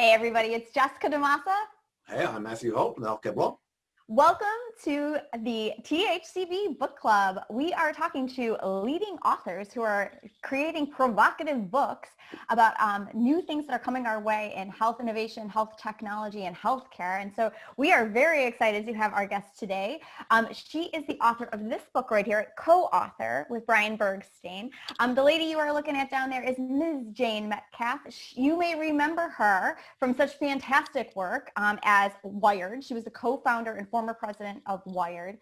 Hey everybody, it's Jessica DeMassa. Hey, I'm Matthew Holt from the Healthcare Blog. Welcome to the THCB Book Club. We are talking to leading authors who are creating provocative books about new things that are coming our way in health innovation, health technology, and healthcare. And so we are very excited to have our guest today. She is the author of this book right here, co-author with Brian Bergstein. The lady you are looking at down there is Ms. Jane Metcalfe. You may remember her from such fantastic work as Wired. She was the co-founder and former president of Wired,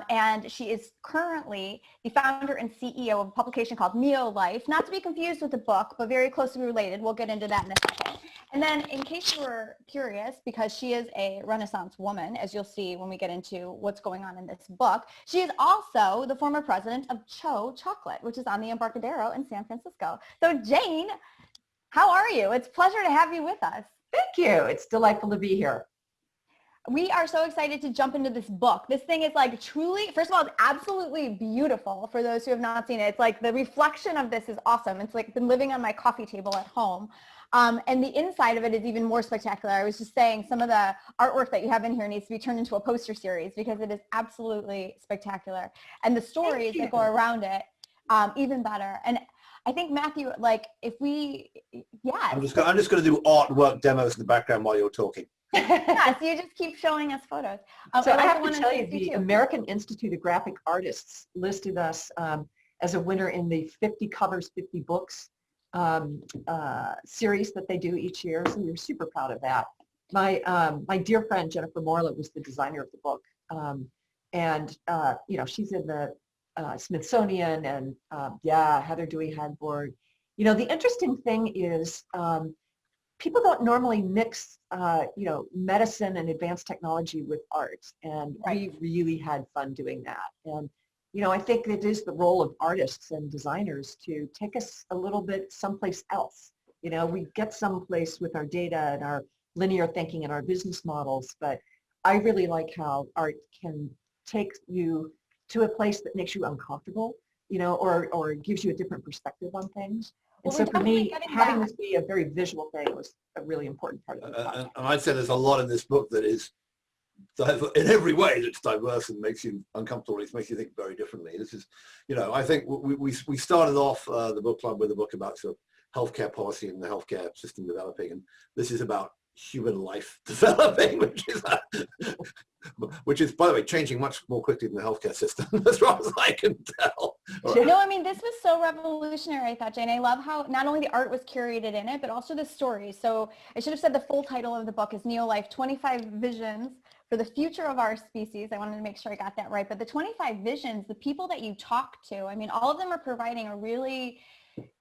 and she is currently the founder and CEO of a publication called NEO.LIFE, not to be confused with the book, but very closely related. We'll get into that in a second. And then in case you were curious, because she is a Renaissance woman, as you'll see when we get into what's going on in this book, she is also the former president of Cho Chocolate, which is on the Embarcadero in San Francisco. So Jane, how are you? It's a pleasure to have you with us. Thank you. It's delightful to be here. We are so excited to jump into this book. This thing is like truly, first of all, it's absolutely beautiful for those who have not seen it. It's like the reflection of this is awesome. It's like been living on my coffee table at home. And the inside of it is even more spectacular. I was just saying some of the artwork that you have in here needs to be turned into a poster series because it is absolutely spectacular. And the stories that go around it, even better. And I think Matthew, like if we, I'm just going to do artwork demos in the background while you're talking. Yeah, so you just keep showing us photos. So I have to tell you, the American Institute of Graphic Artists listed us as a winner in the 50 Covers, 50 Books series that they do each year. So we're super proud of that. My dear friend Jennifer Morlett was the designer of the book, and you know, she's in the Smithsonian, and Heather Dewey-Hadborg. You know, the interesting thing is people don't normally mix, you know, medicine and advanced technology with art, and we really had fun doing that. And, you know, I think it is the role of artists and designers to take us a little bit someplace else. You know, we get someplace with our data and our linear thinking and our business models, but I really like how art can take you to a place that makes you uncomfortable, you know, or gives you a different perspective on things. And so for me, having this be a very visual thing was a really important part of the project. And I'd say there's a lot in this book that is, in every way, it's diverse and makes you uncomfortable. It makes you think very differently. This is, you know, I think we started off the book club with a book about sort of healthcare policy and the healthcare system developing, and this is about human life developing, which is, by the way, changing much more quickly than the healthcare system, as far as I can tell. Right. No, I mean, this was so revolutionary, I thought, Jane. I love how not only the art was curated in it, but also the story. So I should have said the full title of the book is NEO.LIFE, 25 Visions for the Future of Our Species. I wanted to make sure I got that right. But the 25 visions, the people that you talk to, I mean, all of them are providing a really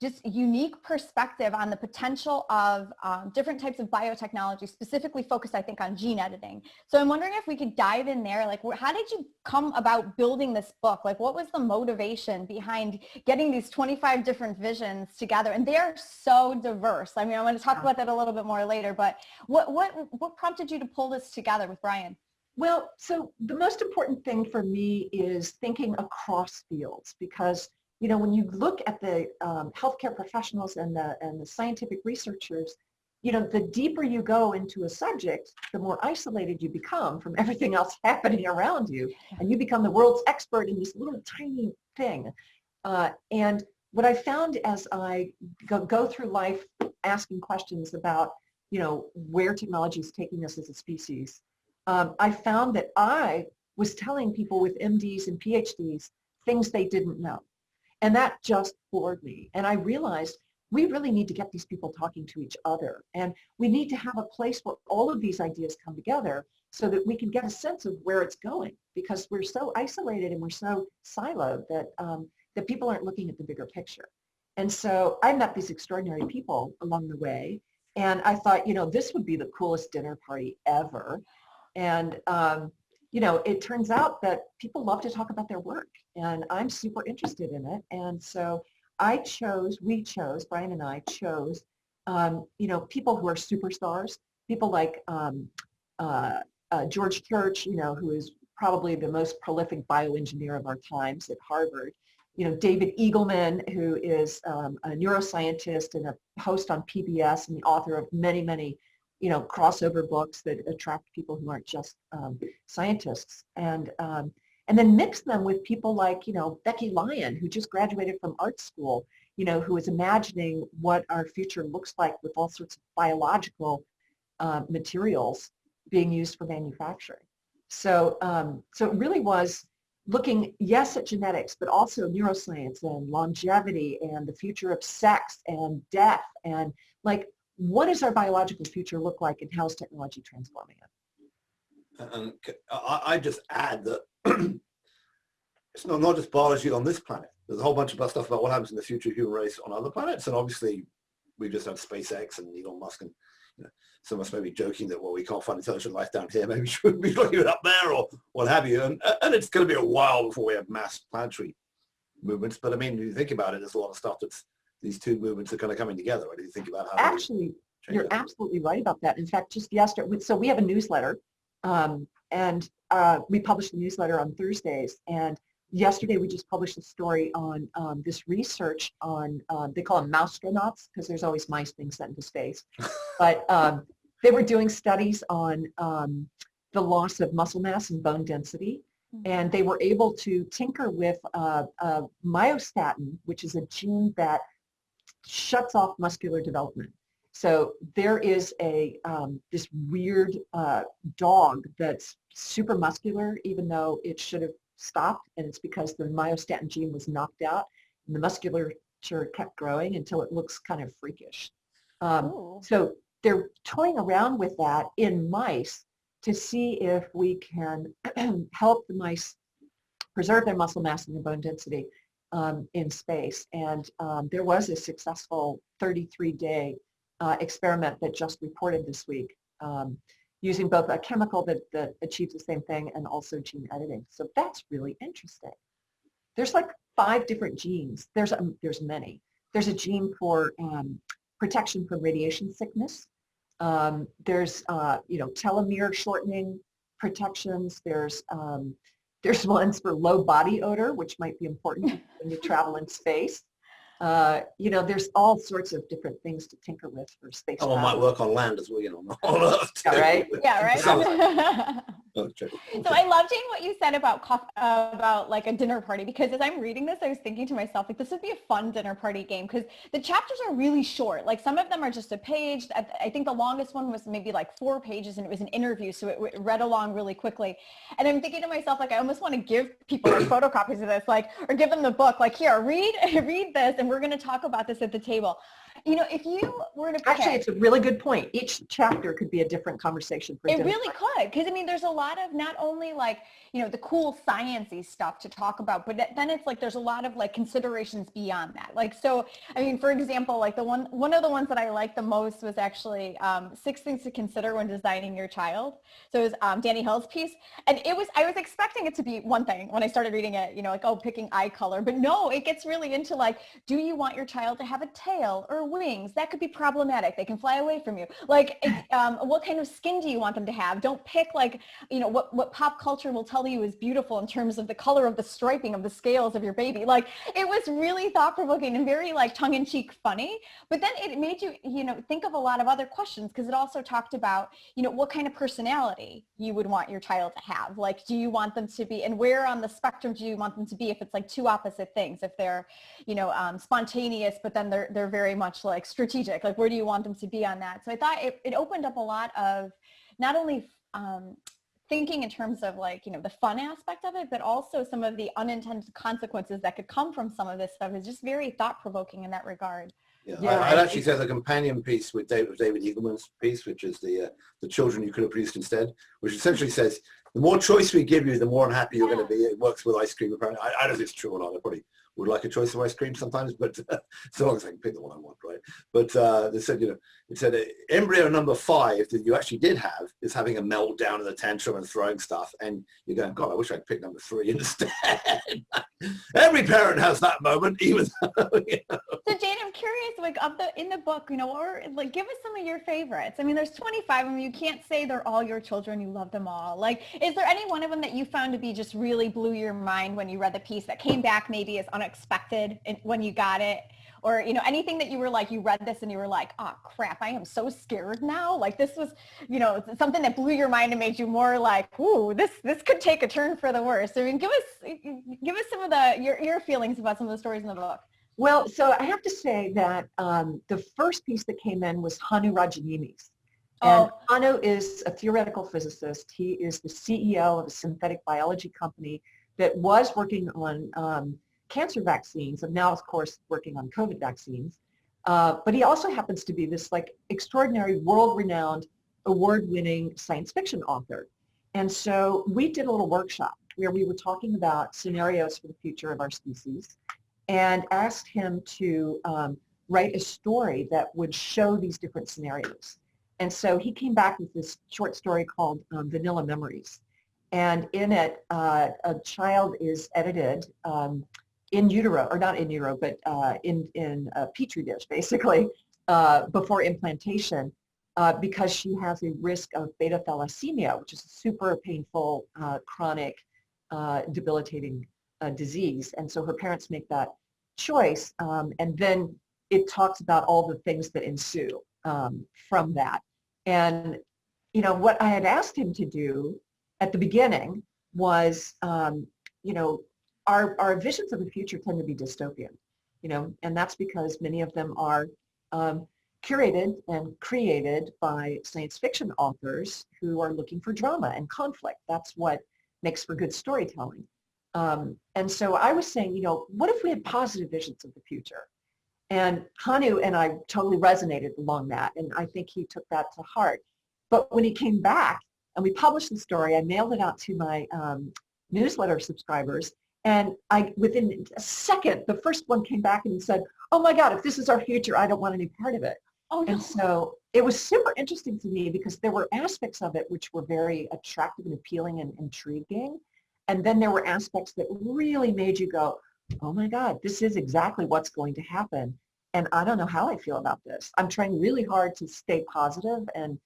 just unique perspective on the potential of different types of biotechnology, specifically focused, I think, on gene editing. So I'm wondering if we could dive in there. Like, how did you come about building this book? Like, what was the motivation behind getting these 25 different visions together? And they are so diverse. I mean, I'm going to talk about that a little bit more later, but what prompted you to pull this together with Brian? Well, so the most important thing for me is thinking across fields, because you know, when you look at the healthcare professionals and the scientific researchers, you know, the deeper you go into a subject, the more isolated you become from everything else happening around you, and you become the world's expert in this little tiny thing. And what I found as I go through life asking questions about, you know, where technology is taking us as a species, I found that I was telling people with MDs and PhDs things they didn't know. And that just bored me. And I realized we really need to get these people talking to each other. And we need to have a place where all of these ideas come together so that we can get a sense of where it's going, because we're so isolated and we're so siloed that, that people aren't looking at the bigger picture. And so I met these extraordinary people along the way. And I thought, you know, this would be the coolest dinner party ever. And, you know, it turns out that people love to talk about their work, and I'm super interested in it. And so we chose, Brian and I chose, you know, people who are superstars, people like George Church, you know, who is probably the most prolific bioengineer of our times at Harvard. You know, David Eagleman, who is a neuroscientist and a host on PBS and the author of many, many crossover books that attract people who aren't just scientists, and then mix them with people like, Becky Lyon, who just graduated from art school, who is imagining what our future looks like with all sorts of biological materials being used for manufacturing. So it really was looking, yes, at genetics, but also neuroscience and longevity and the future of sex and death, and like, what does our biological future look like, and how is technology transforming it? And I just add that it's not just biology on this planet. There's a whole bunch of stuff about what happens in the future of the human race on other planets, and obviously we just had SpaceX and Elon Musk, and some of us may be joking that, well, we can't find intelligent life down here, maybe we should be looking it up there or what have you, and it's going to be a while before we have mass planetary movements. But I mean, if you think about it, there's a lot of stuff that's, these two movements are kind of coming together. What do you think about how actually you're absolutely right about that. In fact, just yesterday, so we have a newsletter, and we publish the newsletter on Thursdays, and yesterday we just published a story on this research on, they call them mousestronauts because there's always mice being sent into space, but they were doing studies on the loss of muscle mass and bone density, and they were able to tinker with myostatin, which is a gene that shuts off muscular development. So there is this weird dog that's super muscular, even though it should have stopped, and it's because the myostatin gene was knocked out, and the musculature kept growing until it looks kind of freakish. So they're toying around with that in mice to see if we can help the mice preserve their muscle mass and their bone density in space. And there was a successful 33-day experiment that just reported this week, using both a chemical that achieves the same thing and also gene editing. So that's really interesting. There's like 5 different genes. There's many. There's a gene for protection from radiation sickness. There's telomere shortening protections. There's ones for low body odor, which might be important when you travel in space. There's all sorts of different things to tinker with for space travel. might work on land as well, on Earth too. Yeah, right? Yeah, right. So I love, Jane, what you said about like a dinner party, because as I'm reading this, I was thinking to myself, like, this would be a fun dinner party game, because the chapters are really short. Like, some of them are just a page. I think the longest one was maybe like 4 pages, and it was an interview, so it read along really quickly. And I'm thinking to myself, like, I almost want to give people like photocopies of this, like, or give them the book, like, here, read this, and we're going to talk about this at the table. If you were to pick, actually, it's a really good point. Each chapter could be a different conversation for it really could, because there's a lot of not only like the cool sciencey stuff to talk about, but then it's like there's a lot of like considerations beyond that. Like, so for example, like one of the ones that I liked the most was actually 6 things to consider when designing your child. So it was Danny Hill's piece, and I was expecting it to be one thing when I started reading it, like, oh, picking eye color, but no, it gets really into like, do you want your child to have a tail or wings? That could be problematic. They can fly away from you. Like, what kind of skin do you want them to have? Don't pick like, what pop culture will tell you is beautiful in terms of the color of the striping of the scales of your baby. Like, it was really thought-provoking and very like tongue-in-cheek funny, but then it made you, think of a lot of other questions, because it also talked about, what kind of personality you would want your child to have. Like, do you want them to be, and where on the spectrum do you want them to be if it's like 2 opposite things? If they're, spontaneous, but then they're very much like strategic, like, where do you want them to be on that? So I thought it opened up a lot of not only thinking in terms of like, the fun aspect of it, but also some of the unintended consequences that could come from some of this stuff is just very thought-provoking in that regard. Yeah, I'd actually say the companion piece with David Eagleman's piece, which is the children you could have produced instead, which essentially says the more choice we give you, the more unhappy you're going to be. It works with ice cream, apparently. I don't know if it's true or not. I probably would like a choice of ice cream sometimes, but so long as I can pick the one I want, right? But they said, it said embryo number 5 that you actually did have is having a meltdown and a tantrum and throwing stuff, and you're going, God, I wish I'd picked number 3 instead. Every parent has that moment, even though, So Jane, I'm curious, like, in the book, or like, give us some of your favorites. There's 25 of them. You can't say they're all your children. You love them all. Like, is there any one of them that you found to be just really blew your mind when you read the piece, that came back maybe as unexpected when you got it, or, you know, anything that you were like, you read this and you were like, oh crap, I am so scared now. Like this was, you know, something that blew your mind and made you more like, ooh, this could take a turn for the worse. I mean, give us some of your feelings about some of the stories in the book. Well, so I have to say that the first piece that came in was Hanu Rajanini's. And Hanu is a theoretical physicist. He is the CEO of a synthetic biology company that was working on cancer vaccines and now, of course, working on COVID vaccines. But he also happens to be this like extraordinary, world-renowned, award-winning science fiction author. And so we did a little workshop where we were talking about scenarios for the future of our species and asked him to write a story that would show these different scenarios. And so he came back with this short story called Vanilla Memories. And in it, a child is edited in utero, or not in utero, but in a petri dish, basically, before implantation, because she has a risk of beta thalassemia, which is a super painful, chronic, debilitating disease. And so her parents make that choice. And then it talks about all the things that ensue from that. And, you know, what I had asked him to do at the beginning was, you know, our visions of the future tend to be dystopian, you know, and that's because many of them are curated and created by science fiction authors who are looking for drama and conflict. That's what makes for good storytelling. And so I was saying, you know, what if we had positive visions of the future? And Hanu and I totally resonated along that, and I think he took that to heart. But when he came back and we published the story, I mailed it out to my newsletter subscribers, and within a second, the first one came back and said, oh my God, if this is our future, I don't want any part of it. Oh, no. And so it was super interesting to me because there were aspects of it which were very attractive and appealing and intriguing. And then there were aspects that really made you go, oh my God, this is exactly what's going to happen. And I don't know how I feel about this. I'm trying really hard to stay positive and,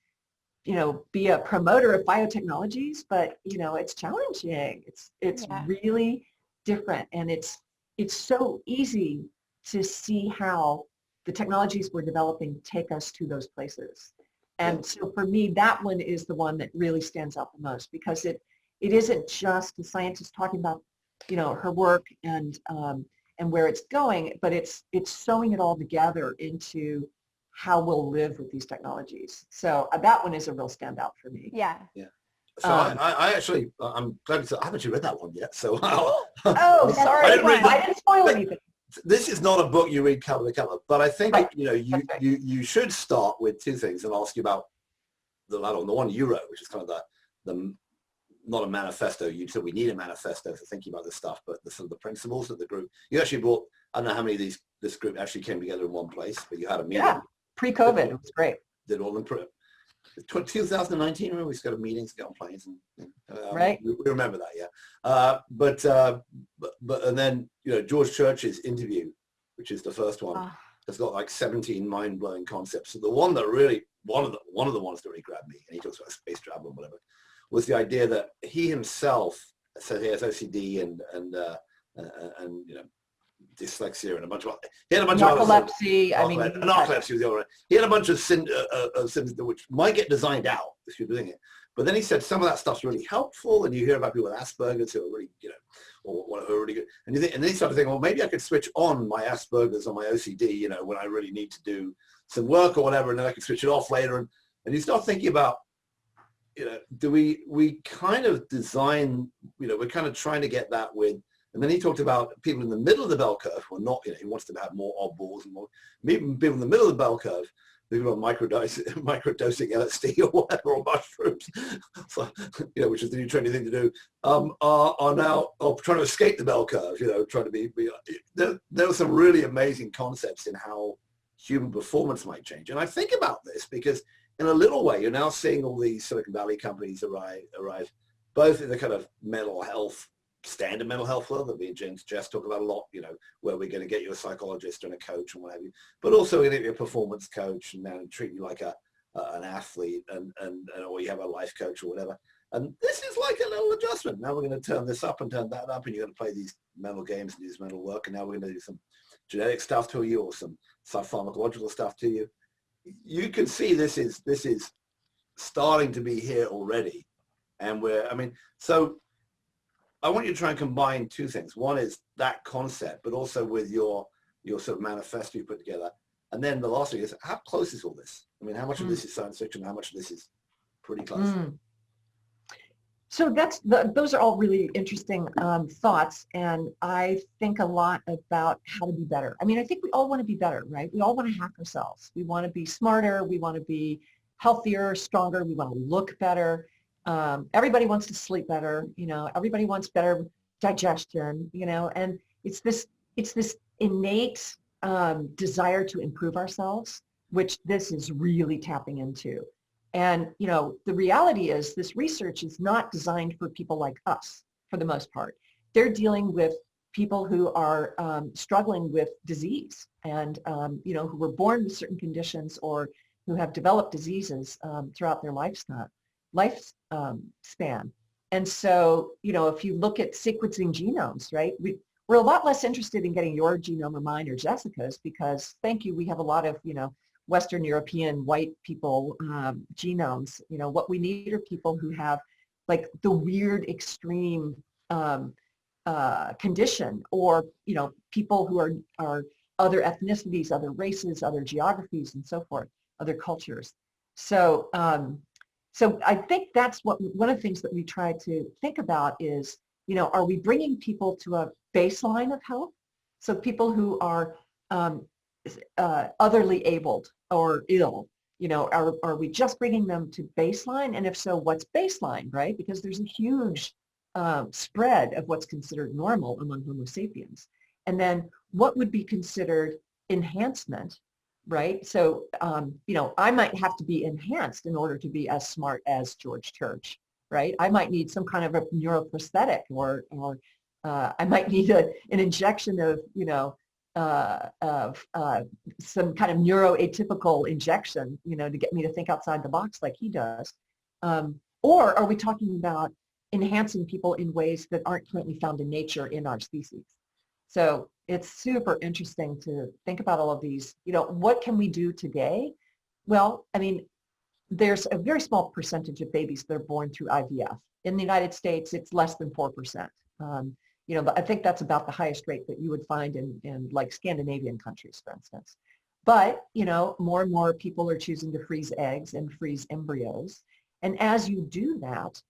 you know, be a promoter of biotechnologies, but, you know, it's challenging. It's really different. And it's so easy to see how the technologies we're developing take us to those places. And so for me, that one is the one that really stands out the most because it isn't just the scientist talking about, you know, her work and where it's going, but it's sewing it all together into how we'll live with these technologies. So that one is a real standout for me. Yeah. Yeah. So I actually, I'm glad to say, I haven't actually read that one yet. So oh, sorry, I didn't spoil anything. This is not a book you read cover to cover, but I think you know you should start with two things and ask you about the latter one. The one you wrote, which is kind of the not a manifesto. You said we need a manifesto for thinking about this stuff, but the sort of the principles of the group. You actually brought, I don't know how many of this group actually came together in one place, but you had a meeting. Yeah, pre-COVID, it was great. Did all in 2019, remember we just got a meeting to get on planes and right. We remember that, yeah. But and then you know George Church's interview, which is the first one, has got like 17 mind-blowing concepts. So the one that really one of the ones that really grabbed me, and he talks about space travel and whatever, was the idea that he himself said he has OCD and you know dyslexia and a bunch of narcolepsy. I mean, narcolepsy was the other one. He had a bunch of symptoms which might get designed out if you're doing it. But then he said some of that stuff's really helpful, and you hear about people with Asperger's who are really, you know, or who are really good. And then he started thinking, well, maybe I could switch on my Asperger's or my OCD, you know, when I really need to do some work or whatever, and then I can switch it off later. And you start thinking about, you know, do we kind of design, you know, we're kind of trying to get that with. And then he talked about people in the middle of the bell curve who are not, you know, he wants to have more oddballs and more, maybe people in the middle of the bell curve, people are microdosing LSD or whatever, or mushrooms, so, you know, which is the new trendy thing to do, are now trying to escape the bell curve, you know, trying to be there were some really amazing concepts in how human performance might change. And I think about this because in a little way, you're now seeing all these Silicon Valley companies arrive both in the kind of mental health, standard mental health world that we and Jane Metcalfe talk about a lot, you know, where we're going to get you a psychologist and a coach and what have you, but also we're going to get you a performance coach and then treat you like an athlete and or you have a life coach or whatever. And this is like a little adjustment. Now we're going to turn this up and turn that up, and you're going to play these mental games and do this mental work, and now we're going to do some genetic stuff to you or some pharmacological stuff to you. You can see this is starting to be here already. And so I want you to try and combine two things. One is that concept, but also with your sort of manifesto you put together. And then the last thing is, how close is all this? I mean, how much of this is science fiction? How much of this is pretty close? So those are all really interesting thoughts, and I think a lot about how to be better. I mean, I think we all want to be better, right? We all want to hack ourselves. We want to be smarter. We want to be healthier, stronger. We want to look better. Everybody wants to sleep better. Everybody wants better digestion. And it's this innate desire to improve ourselves, which this is really tapping into. And, the reality is this research is not designed for people like us, for the most part. They're dealing with people who are struggling with disease and, who were born with certain conditions or who have developed diseases throughout their lifespan. And so, if you look at sequencing genomes, right, we're a lot less interested in getting your genome or mine or Jessica's because, thank you, we have a lot of, Western European white people genomes. What we need are people who have like the weird extreme condition, or people who are other ethnicities, other races, other geographies, and so forth, other cultures. So I think that's one of the things that we try to think about is, are we bringing people to a baseline of health? So people who are otherly abled or ill, are we just bringing them to baseline? And if so, what's baseline, right? Because there's a huge spread of what's considered normal among Homo sapiens. And then what would be considered enhancement, right? So, I might have to be enhanced in order to be as smart as George Church, right? I might need some kind of a neuroprosthetic or I might need an injection of, some kind of neuroatypical injection, to get me to think outside the box like he does. Or are we talking about enhancing people in ways that aren't currently found in nature in our species? So it's super interesting to think about all of these. What can we do today? Well, I mean, there's a very small percentage of babies that are born through IVF. In the United States, it's less than 4%. I think that's about the highest rate that you would find in like Scandinavian countries, for instance. But, more and more people are choosing to freeze eggs and freeze embryos. And as you do that,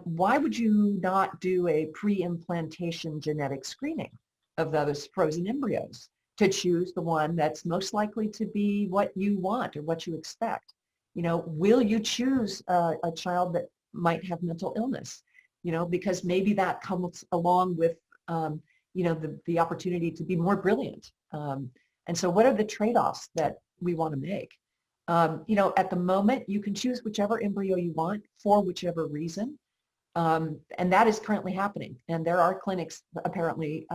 why would you not do a pre-implantation genetic screening of those frozen embryos to choose the one that's most likely to be what you want or what you expect? Will you choose a child that might have mental illness? Because maybe that comes along with, the opportunity to be more brilliant. And so what are the trade-offs that we want to make? At the moment, you can choose whichever embryo you want for whichever reason. And that is currently happening. And there are clinics, apparently,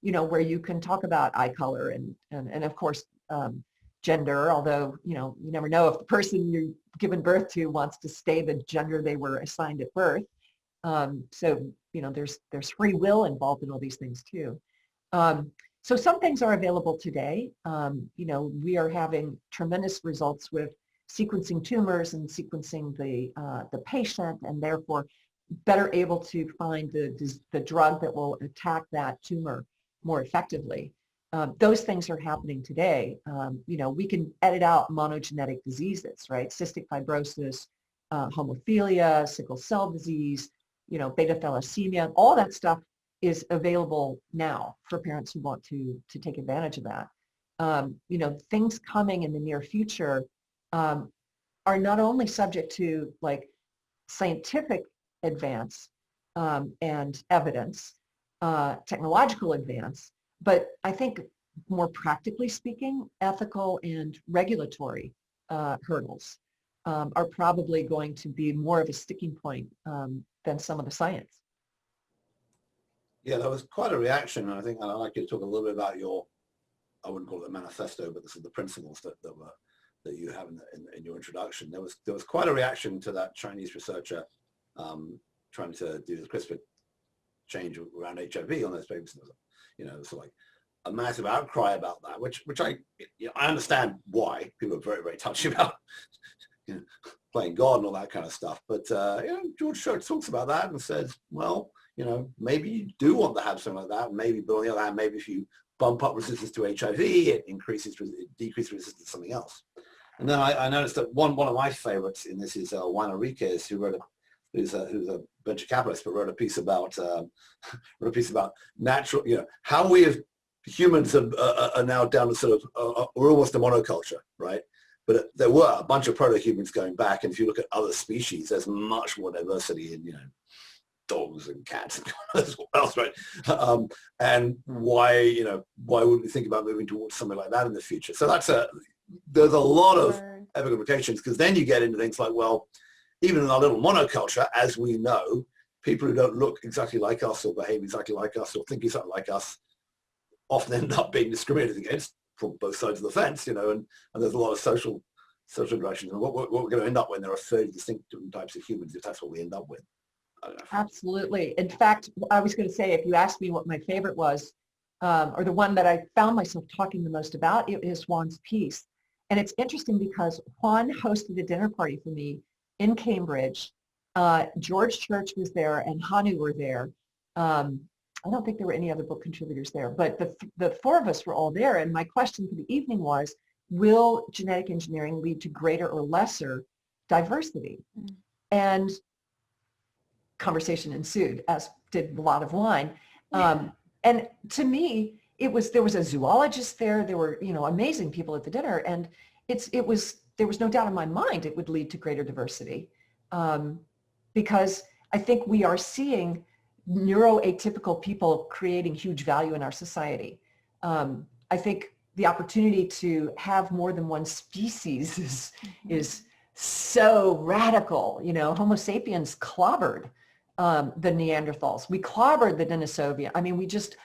where you can talk about eye color and of course, gender, although, you never know if the person you're given birth to wants to stay the gender they were assigned at birth. So, there's free will involved in all these things too. So some things are available today. We are having tremendous results with sequencing tumors and sequencing the patient, and therefore better able to find the drug that will attack that tumor more effectively. Those things are happening today. We can edit out monogenetic diseases, right? Cystic fibrosis, hemophilia, sickle cell disease, beta thalassemia, all that stuff is available now for parents who want to take advantage of that. Things coming in the near future are not only subject to like scientific advance and evidence, technological advance, but I think more practically speaking, ethical and regulatory hurdles are probably going to be more of a sticking point than some of the science. Yeah, there was quite a reaction, and I think I'd like you to talk a little bit about I wouldn't call it a manifesto, but this is the principles that you have in your introduction. There was quite a reaction to that Chinese researcher trying to do the CRISPR change around HIV on those babies. It's like, a massive outcry about that, which I understand why people are very, very touchy about playing God and all that kind of stuff. But George Church talks about that and says, well, maybe you do want to have something like that. Maybe, but on the other hand, maybe if you bump up resistance to HIV, it decreases resistance to something else. And then I noticed that one of my favorites in this is Juan Enriquez, who's a venture capitalist, but wrote a piece about natural, how we as humans are now down to sort of, we're almost a monoculture, right? But there were a bunch of proto-humans going back, and if you look at other species, there's much more diversity in, dogs and cats and what else, right? And why wouldn't we think about moving towards something like that in the future? So there's a lot of ethical implications, because then you get into things like, well, even in our little monoculture, as we know, people who don't look exactly like us or behave exactly like us or think exactly like us often end up being discriminated against from both sides of the fence, and there's a lot of social interactions. And what we're going to end up when there are 30 distinct different types of humans, if that's what we end up with. I don't know. Absolutely. In fact, I was going to say, if you asked me what my favorite was, or the one that I found myself talking the most about, it is Juan's piece. And it's interesting because Juan hosted a dinner party for me in Cambridge. George Church was there and Hanu were there. I don't think there were any other book contributors there, but the four of us were all there. And my question for the evening was, will genetic engineering lead to greater or lesser diversity? Mm-hmm. And conversation ensued, as did a lot of wine. And to me, there was a zoologist there. There were, amazing people at the dinner. And there was no doubt in my mind it would lead to greater diversity, because I think we are seeing neuroatypical people creating huge value in our society. I think the opportunity to have more than one species is so radical. Homo sapiens clobbered the Neanderthals. We clobbered the Denisovian. I mean, we just,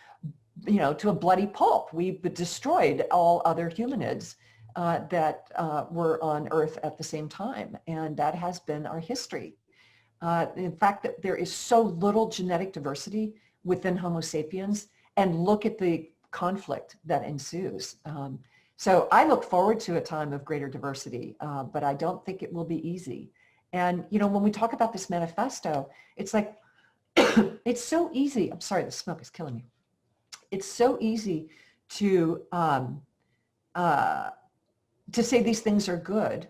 to a bloody pulp. We destroyed all other humanids that were on Earth at the same time. And that has been our history. In fact, that there is so little genetic diversity within Homo sapiens, and look at the conflict that ensues. So I look forward to a time of greater diversity, but I don't think it will be easy. And, when we talk about this manifesto, it's like, it's so easy. I'm sorry, the smoke is killing me. It's so easy to say these things are good.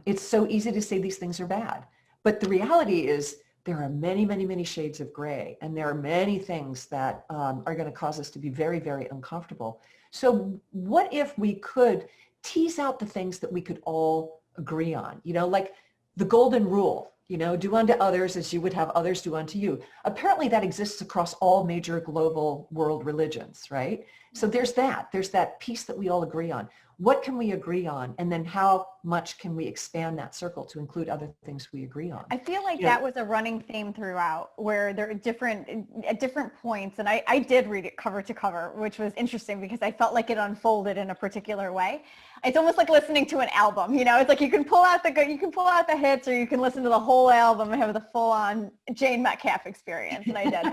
It's so easy to say these things are bad. But the reality is there are many, many, many shades of gray, and there are many things that are going to cause us to be very, very uncomfortable. So what if we could tease out the things that we could all agree on, like the golden rule, do unto others as you would have others do unto you. Apparently that exists across all major global world religions, right? So there's that piece that we all agree on. What can we agree on? And then how much can we expand that circle to include other things we agree on? I feel like that was a running theme throughout, where there are at different points. And I did read it cover to cover, which was interesting because I felt like it unfolded in a particular way. It's almost like listening to an album, It's like you can pull out the hits, or you can listen to the whole album and have the full on Jane Metcalfe experience. And I did.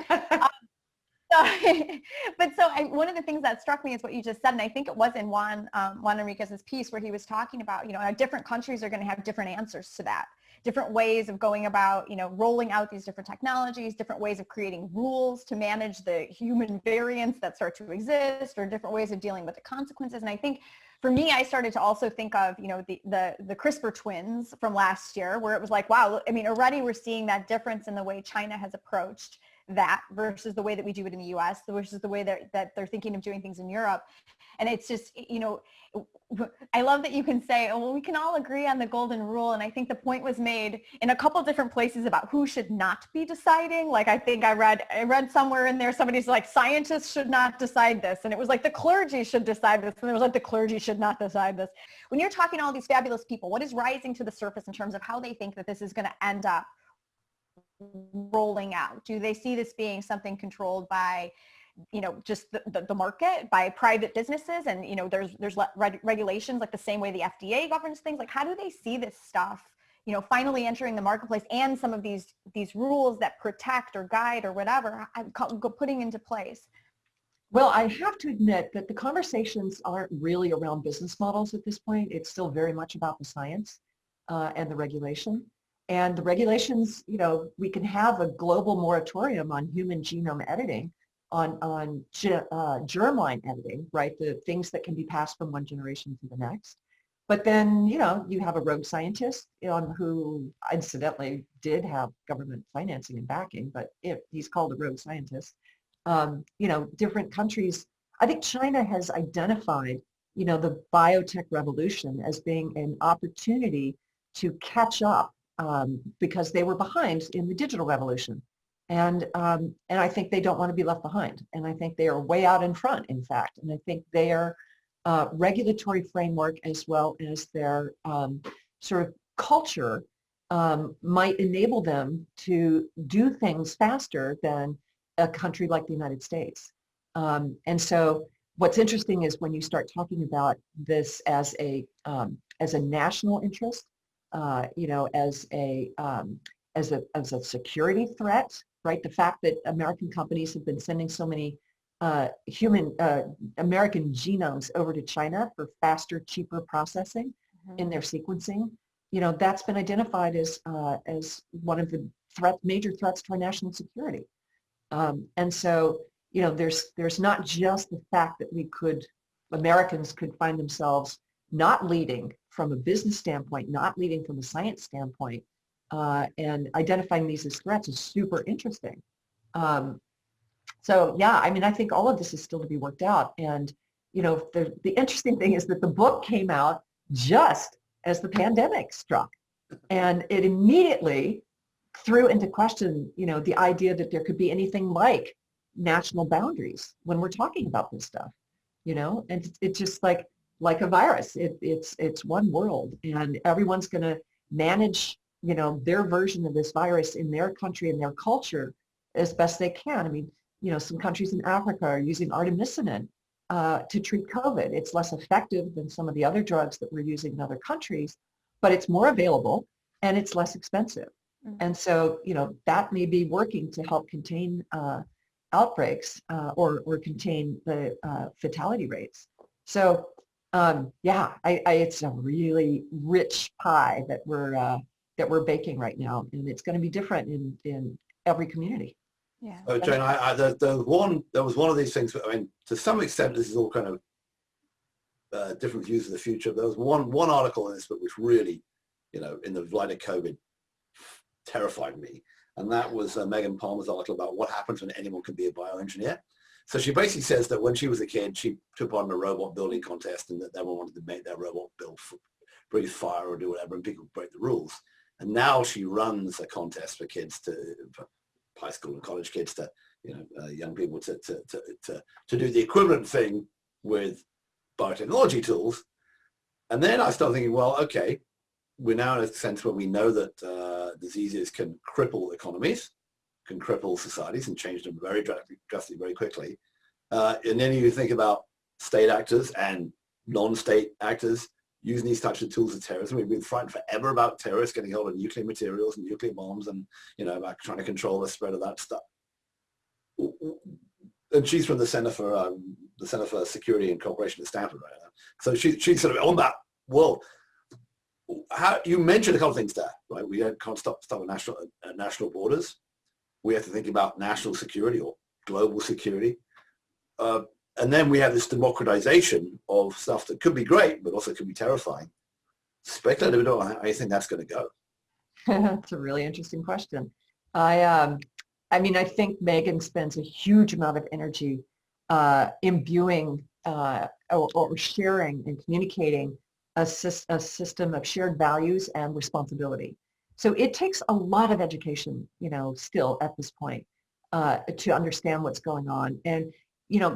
One of the things that struck me is what you just said, and I think it was in Juan Enriquez's piece, where he was talking about, how different countries are going to have different answers to that, different ways of going about, rolling out these different technologies, different ways of creating rules to manage the human variants that start to exist, or different ways of dealing with the consequences. And I think for me, I started to also think of, the CRISPR twins from last year, where it was like, wow, already we're seeing that difference in the way China has approached that versus the way that we do it in the US, versus the way that they're thinking of doing things in Europe. And it's just, I love that you can say, oh, well, we can all agree on the golden rule. And I think the point was made in a couple different places about who should not be deciding. Like, I think I read somewhere in there, somebody's like, scientists should not decide this. And it was like, the clergy should decide this. And it was like, the clergy should not decide this. When you're talking to all these fabulous people, what is rising to the surface in terms of how they think that this is going to end up rolling out? Do they see this being something controlled by, just the market, by private businesses, and there's regulations, like the same way the FDA governs things? Like, how do they see this stuff finally entering the marketplace, and some of these rules that protect or guide or whatever putting into place? Well, I have to admit that the conversations aren't really around business models at this point. It's still very much about the science and the regulation. And the regulations, we can have a global moratorium on human genome editing, on germline editing, right? The things that can be passed from one generation to the next. But then, you have a rogue scientist who incidentally did have government financing and backing, but he's called a rogue scientist. Different countries, I think China has identified, the biotech revolution as being an opportunity to catch up because they were behind in the digital revolution. And I think they don't want to be left behind. And I think they are way out in front, in fact. And I think their regulatory framework as well as their sort of culture might enable them to do things faster than a country like the United States. And so what's interesting is when you start talking about this as a national interest, as a security threat, right? The fact that American companies have been sending so many American genomes over to China for faster, cheaper processing in their sequencing, that's been identified as one of the major threats to our national security. And so, there's not just the fact that Americans could find themselves not leading from a business standpoint, not leading from a science standpoint, and identifying these as threats is super interesting. So yeah, I think all of this is still to be worked out. And, the interesting thing is that the book came out just as the pandemic struck. And it immediately threw into question, the idea that there could be anything like national boundaries when we're talking about this stuff, and it's just like a virus. It's one world, and everyone's going to manage, their version of this virus in their country and their culture as best they can. Some countries in Africa are using artemisinin to treat COVID. It's less effective than some of the other drugs that we're using in other countries, but it's more available and it's less expensive. And so, that may be working to help contain outbreaks or contain the fatality rates. So, it's a really rich pie that we're baking right now, and it's going to be different in every community. Yeah. So Jane, there was one of these things. To some extent, this is all kind of different views of the future. There was one article in this book which really, in the light of COVID, terrified me, and that was Megan Palmer's article about what happens when anyone can be a bioengineer. So she basically says that when she was a kid, she took part in a robot building contest, and that everyone wanted to make their robot breathe fire or do whatever, and people break the rules. And now she runs a contest for kids for high school and college kids to, young people to do the equivalent thing with biotechnology tools. And then I started thinking, well, okay, we're now in a sense where we know that diseases can cripple economies, can cripple societies and change them very drastically, very quickly. And then you think about state actors and non-state actors using these types of tools of terrorism. We've been frightened forever about terrorists getting hold of nuclear materials and nuclear bombs and, about trying to control the spread of that stuff. And she's from the Center for Security and Cooperation at Stanford right now. So she's sort of on that world. How you mentioned a couple of things there, right? We can't stop at national borders. We have to think about national security or global security. And then we have this democratization of stuff that could be great, but also could be terrifying. Speculate a bit on how you think that's going to go. That's a really interesting question. I think Megan spends a huge amount of energy imbuing or sharing and communicating a system of shared values and responsibility. So it takes a lot of education, still at this point to understand what's going on. And,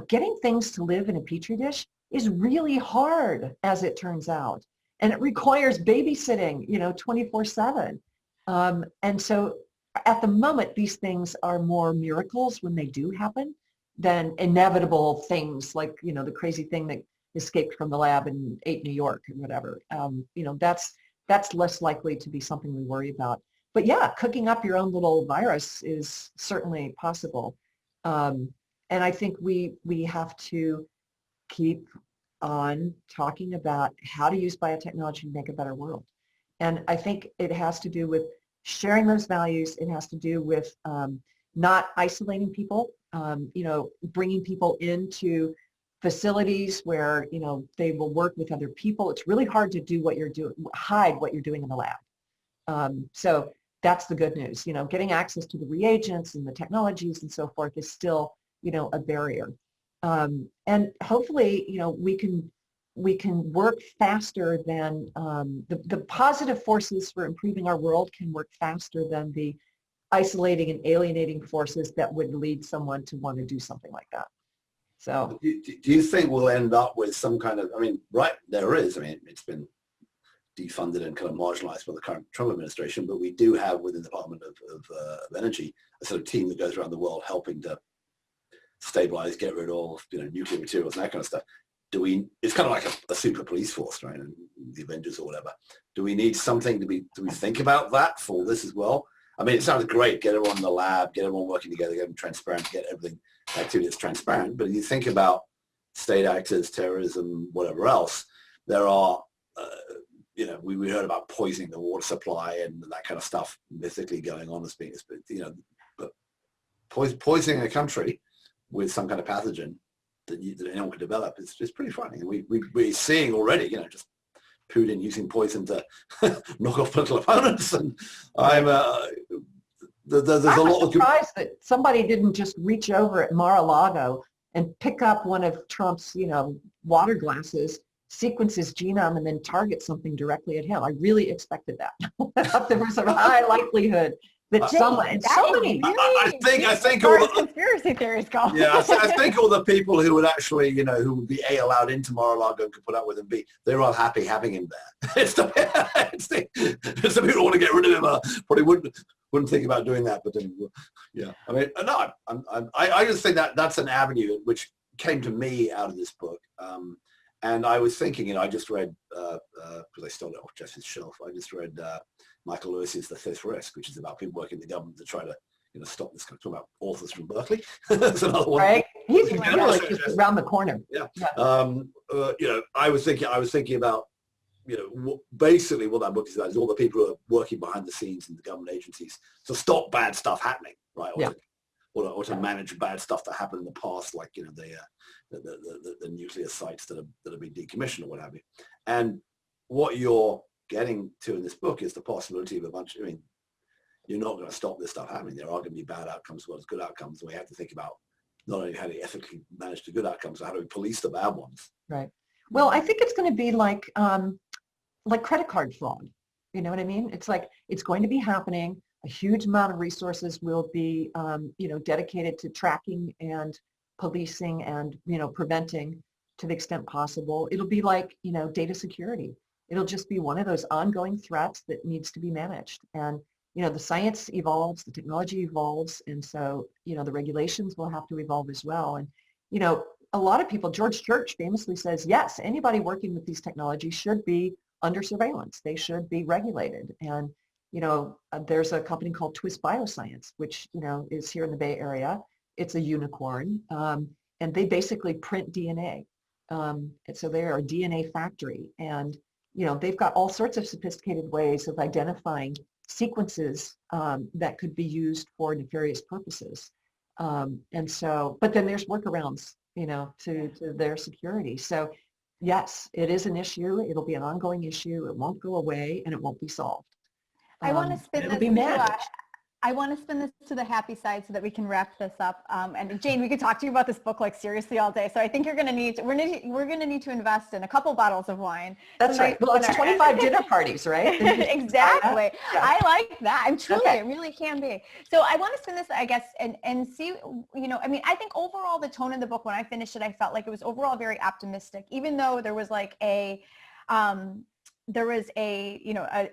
getting things to live in a petri dish is really hard, as it turns out. And it requires babysitting, 24/7. And so at the moment, these things are more miracles when they do happen than inevitable things like, the crazy thing that escaped from the lab and ate New York and whatever. That's less likely to be something we worry about. But yeah, cooking up your own little virus is certainly possible. And I think we have to keep on talking about how to use biotechnology to make a better world. And I think it has to do with sharing those values. It has to do with not isolating people, bringing people into facilities where, they will work with other people. It's really hard to do what you're doing, hide what you're doing in the lab. So that's the good news. Getting access to the reagents and the technologies and so forth is still, a barrier. And hopefully, we can work faster than the positive forces for improving our world can work faster than the isolating and alienating forces that would lead someone to want to do something like that. So do you think we'll end up with some kind of, right, there is, it's been defunded and kind of marginalized by the current Trump administration, but we do have within the Department of Energy a sort of team that goes around the world helping to stabilize, get rid of, nuclear materials and that kind of stuff. It's kind of like a super police force, right? And the Avengers or whatever. Do we need something do we think about that for this as well? It sounds great, get everyone in the lab, get everyone working together, get them transparent, get everything, activity that's transparent. But if you think about state actors, terrorism, whatever else, there are, we heard about poisoning the water supply and that kind of stuff mythically going on as being, but poisoning a country with some kind of pathogen that anyone could develop is pretty frightening. We're seeing already, just Putin using poison to knock off political opponents, and there's a lot of surprised that somebody didn't just reach over at Mar-a-Lago and pick up one of Trump's, water glasses, sequence his genome, and then target something directly at him. I really expected that. I thought there was a high likelihood that someone, and so many. I think all all the conspiracy theories go. Yeah, I think all the people who would actually, who would be allowed into Mar-a-Lago and could put up with him, they're all happy having him there. It's the people who want to get rid of him probably wouldn't think about doing that, but then, yeah. No, I just think that's an avenue which came to me out of this book. And I was thinking, I just read, because I stole it off Jess's shelf, I just read Michael Lewis's The Fifth Risk, which is about people working in the government to try to stop this kind of talking about authors from Berkeley. That's another one. Right. He's really just around the corner. Yeah. I was thinking about, basically what that book is about is all the people who are working behind the scenes in the government agencies to stop bad stuff happening, right? Or to manage bad stuff that happened in the past, like the nuclear sites that have been decommissioned or what have you. And what you're getting to in this book is the possibility of a bunch. You're not going to stop this stuff happening. There are going to be bad outcomes as well as good outcomes. And we have to think about not only how to ethically manage the good outcomes, but how do we police the bad ones. Right. Well, I think it's going to be like credit card fraud. You know what I mean? It's like it's going to be happening. A huge amount of resources will be, dedicated to tracking and policing and, preventing to the extent possible. It'll be like, data security. It'll just be one of those ongoing threats that needs to be managed. And, the science evolves, the technology evolves, and so, the regulations will have to evolve as well. And, a lot of people, George Church famously says, yes, anybody working with these technologies should be under surveillance. They should be regulated. And there's a company called Twist Bioscience, which, is here in the Bay Area. It's a unicorn, and they basically print DNA. And so they're a DNA factory, and, they've got all sorts of sophisticated ways of identifying sequences that could be used for nefarious purposes. And so, but then there's workarounds, to their security. So yes, it is an issue. It'll be an ongoing issue. It won't go away, and it won't be solved. I want to spin this to the happy side so that we can wrap this up. And Jane, we could talk to you about this book like seriously all day. So I think we're going to need to invest in a couple bottles of wine. That's right. Well, it's 25 dinner parties, right? Exactly. Yeah. I like that. I'm truly, It really can be. So I want to spin this, I guess, and see, I think overall the tone of the book, when I finished it, I felt like it was overall very optimistic, even though there was like a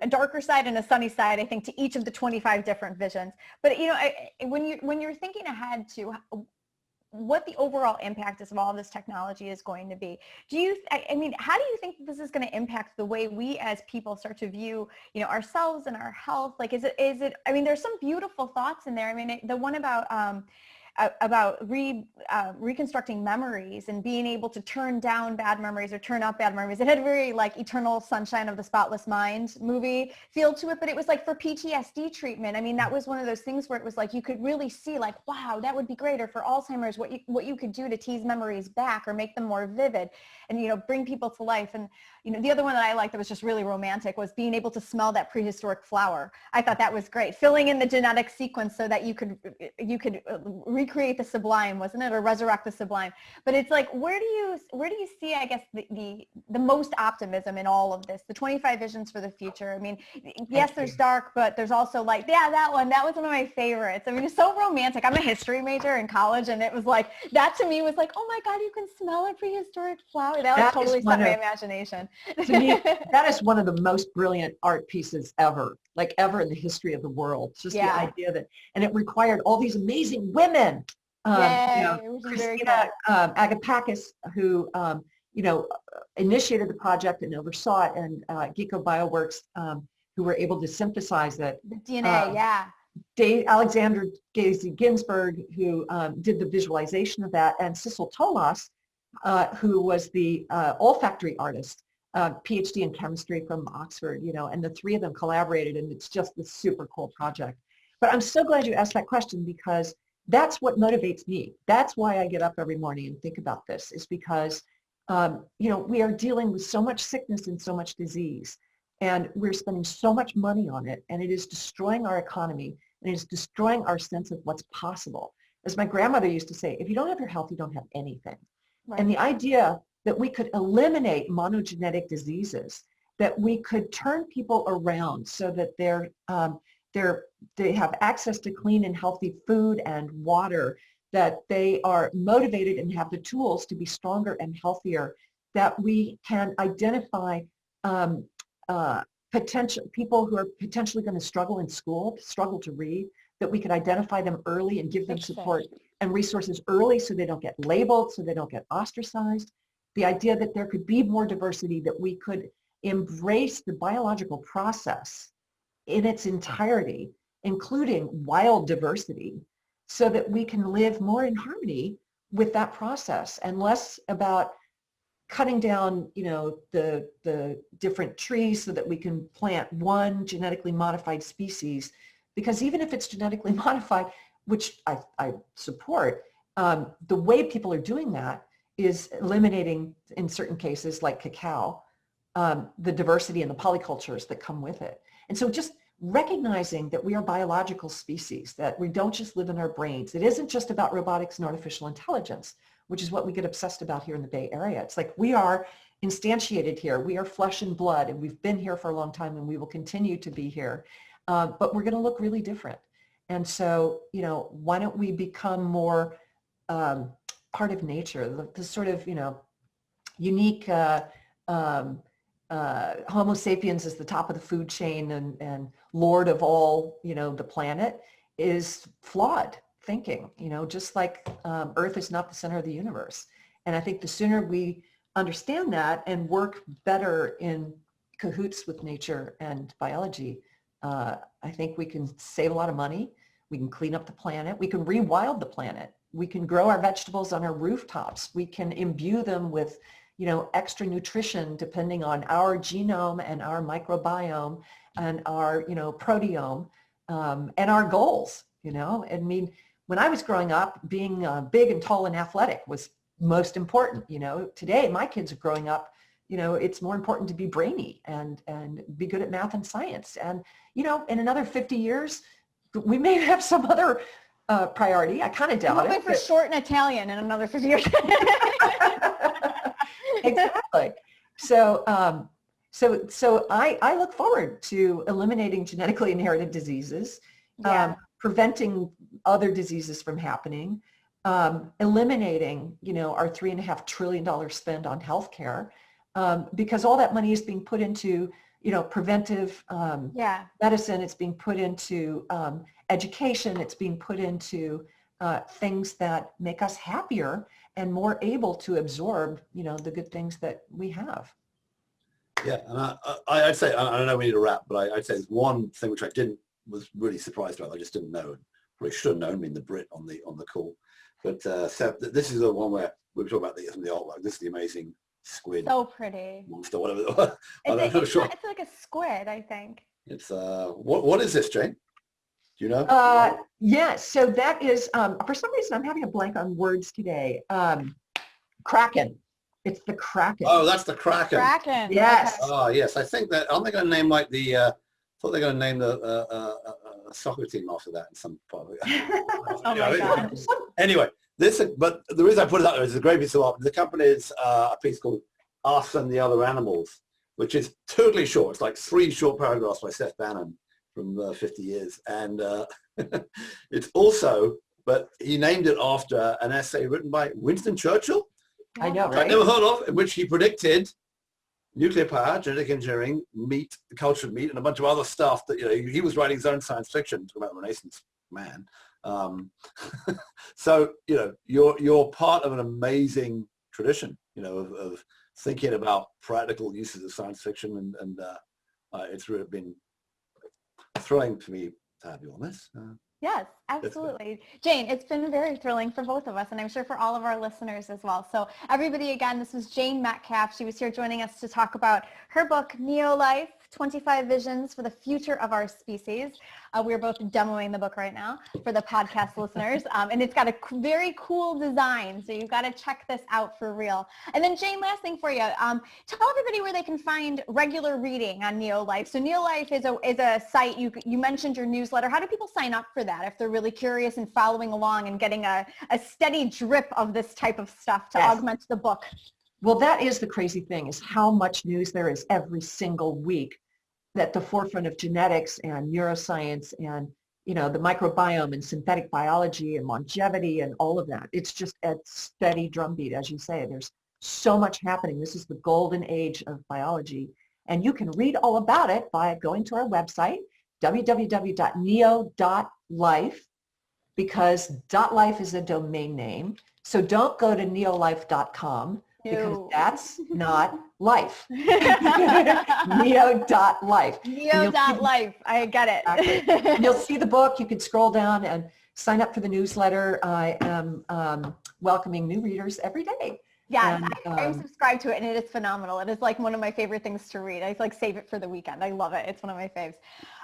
darker side and a sunny side, I think, to each of the 25 different visions. But, when you're thinking ahead to what the overall impact of all this technology is going to be, how do you think this is going to impact the way we as people start to view, ourselves and our health? Like, is it, there's some beautiful thoughts in there. The one about, about reconstructing memories and being able to turn down bad memories or turn up bad memories. It had a very like Eternal Sunshine of the Spotless Mind movie feel to it, but it was like for PTSD treatment. I mean, that was one of those things where it was like you could really see like, wow, that would be great. Or for Alzheimer's, what you could do to tease memories back or make them more vivid and, you know, bring people to life. And, you know, the other one that I liked that was just really romantic was being able to smell that prehistoric flower. I thought that was great. Filling in the genetic sequence so that you could recreate the sublime, wasn't it? Or resurrect the sublime. But it's like, where do you see, I guess, the most optimism in all of this? The 25 visions for the future. I mean, yes, there's dark, but there's also like, yeah, that was one of my favorites. I mean, it's so romantic. I'm a history major in college, and it was like, that to me was like, oh my God, you can smell a prehistoric flower. That was totally set my imagination. To me, that is one of the most brilliant art pieces ever, like ever in the history of the world. It's just the idea that, and it required all these amazing women. You know, Christina Agapakis, who initiated the project and oversaw it, and Ginkgo Bioworks, who were able to synthesize it. The DNA, Alexander Gazy Ginsberg, who did the visualization of that, and Cecil Tolas, who was the olfactory artist, PhD in chemistry from Oxford, you know, and the three of them collaborated, and it's just this super cool project. But I'm so glad you asked that question, because that's what motivates me. That's why I get up every morning and think about this, is because, you know, we are dealing with so much sickness and so much disease, and we're spending so much money on it, and it is destroying our economy, and it is destroying our sense of what's possible. As my grandmother used to say, if you don't have your health, you don't have anything. Right. And the idea that we could eliminate monogenetic diseases, that we could turn people around so that they have access to clean and healthy food and water, that they are motivated and have the tools to be stronger and healthier, that we can identify potential people who are potentially going to struggle in school, struggle to read, that we could identify them early and give them support and resources early so they don't get labeled, so they don't get ostracized. The idea that there could be more diversity, that we could embrace the biological process in its entirety, including wild diversity, so that we can live more in harmony with that process and less about cutting down, you know, the different trees so that we can plant one genetically modified species. Because even if it's genetically modified, which I support, the way people are doing that is eliminating, in certain cases like cacao, the diversity and the polycultures that come with it. And so just recognizing that we are biological species, that we don't just live in our brains. It isn't just about robotics and artificial intelligence, which is what we get obsessed about here in the Bay Area. It's like we are instantiated here. We are flesh and blood, and we've been here for a long time, and we will continue to be here. But we're going to look really different. And so, you know, why don't we become more part of nature, the sort of, you know, unique Homo sapiens is the top of the food chain and lord of all, you know, the planet, is flawed thinking, you know, just like Earth is not the center of the universe. And I think the sooner we understand that and work better in cahoots with nature and biology, I think we can save a lot of money. We can clean up the planet. We can rewild the planet. We can grow our vegetables on our rooftops. We can imbue them with, you know, extra nutrition depending on our genome and our microbiome and our, you know, proteome and our goals, you know. I mean, when I was growing up, being big and tall and athletic was most important, you know. Today, my kids are growing up, you know, it's more important to be brainy and be good at math and science. And, you know, in another 50 years, we may have some other priority. I kind of doubt it. I'm hoping for short and Italian in another 50 years. Exactly. So I look forward to eliminating genetically inherited diseases, preventing other diseases from happening, eliminating, you know, our $3.5 trillion spend on healthcare, because all that money is being put into, you know, preventive medicine. It's being put into education. It's being put into things that make us happier and more able to absorb, you know, the good things that we have. Yeah, and I'd say, I don't know we need to wrap, but I'd say there's one thing which was really surprised about, I just didn't know. Probably should have known being the Brit on the call. But Seb, this is the one where we were talking about from the artwork. This is the amazing squid. So pretty. Monster, whatever. It's like a squid, I think. It's what is this, Jane? Do you know? Yes. So that is for some reason I'm having a blank on words today. Kraken. It's the Kraken. Oh, that's the Kraken. Kraken. Yes. Okay. Oh, yes. I think that aren't they going to name like the? I thought they were going to name the soccer team after that in some part of it. Oh my God. Anyway, but the reason I put it out there is a great piece of art. The company is a piece called Us and the Other Animals, which is totally short. It's like 3 short paragraphs by Seth Bannon from 50 years. And it's also, but he named it after an essay written by Winston Churchill. I know, I'd right? never heard of, in which he predicted nuclear power, genetic engineering, meat, cultured meat, and a bunch of other stuff that, he was writing his own science fiction, talking about the Renaissance man. So, you're part of an amazing tradition, of thinking about practical uses of science fiction, and it's really been thrilling for me to have you on this. Yes, absolutely. Jane, it's been very thrilling for both of us, and I'm sure for all of our listeners as well. So everybody, again, this was Jane Metcalfe. She was here joining us to talk about her book, NEO.LIFE, 25 Visions for the Future of Our Species. We're both demoing the book right now for the podcast listeners, and it's got a very cool design, so you've got to check this out for real. And then Jane, last thing for you, tell everybody where they can find regular reading on NEO.LIFE. So NEO.LIFE is a site, you mentioned your newsletter. How do people sign up for that if they're really curious and following along and getting a steady drip of this type of stuff to augment the book? Well, that is the crazy thing, is how much news there is every single week at the forefront of genetics and neuroscience and, the microbiome and synthetic biology and longevity and all of that. It's just a steady drumbeat, as you say. There's so much happening. This is the golden age of biology. And you can read all about it by going to our website, www.neo.life, because .life is a domain name. So don't go to neolife.com. Because that's not life. Neo.life. Neo.life. I get it. Exactly. You'll see the book. You can scroll down and sign up for the newsletter. I am welcoming new readers every day. Yes, And, I subscribe to it, and it is phenomenal. It is like one of my favorite things to read. I save it for the weekend. I love it. It's one of my faves.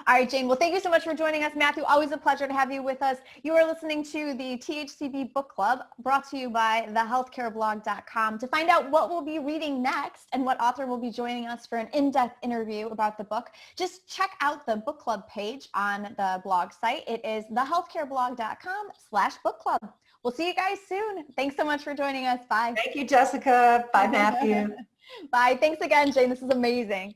All right, Jane. Well, thank you so much for joining us. Matthew, always a pleasure to have you with us. You are listening to the THCB Book Club, brought to you by thehealthcareblog.com. To find out what we'll be reading next and what author will be joining us for an in-depth interview about the book, just check out the book club page on the blog site. It is thehealthcareblog.com/book club. We'll see you guys soon. Thanks so much for joining us. Bye. Thank you, Jessica. Bye, Matthew. Bye. Thanks again, Jane. This is amazing.